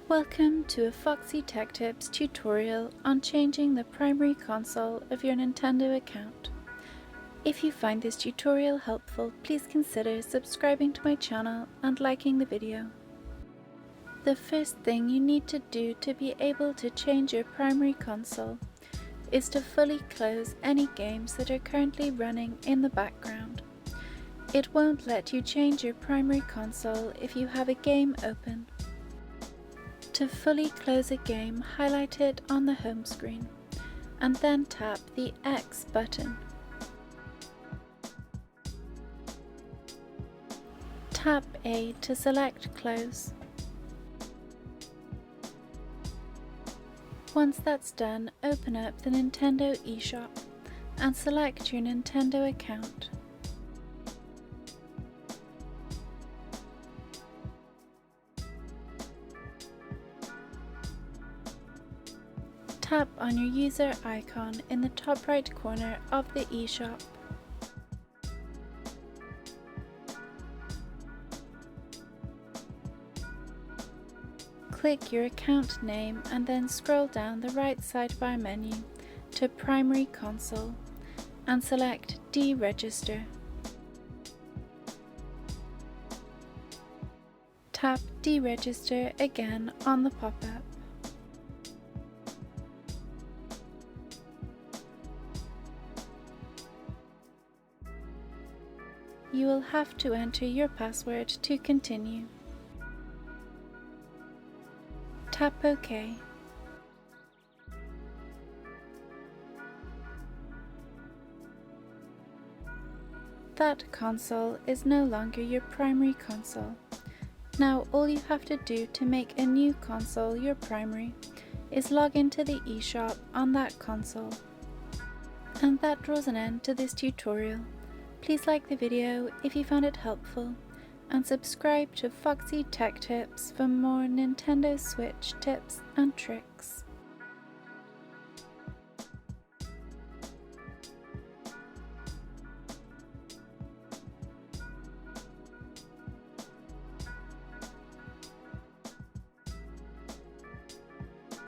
Welcome to a Foxy Tech Tips tutorial on changing the primary console of your Nintendo account. If you find this tutorial helpful, please consider subscribing to my channel and liking the video. The first thing you need to do to be able to change your primary console is to fully close any games that are currently running in the background. It won't let you change your primary console if you have a game open. To fully close a game, highlight it on the home screen and then tap the X button. Tap A to select Close. Once that's done, open up the Nintendo eShop and select your Nintendo account. Tap on your user icon in the top right corner of the eShop. Click your account name and then scroll down the right sidebar menu to Primary Console and select Deregister. Tap Deregister again on the pop-up. You will have to enter your password to continue. Tap OK. That console is no longer your primary console. Now all you have to do to make a new console your primary is log into the eShop on that console. And that draws an end to this tutorial. Please like the video if you found it helpful, and subscribe to Foxy Tech Tips for more Nintendo Switch tips and tricks.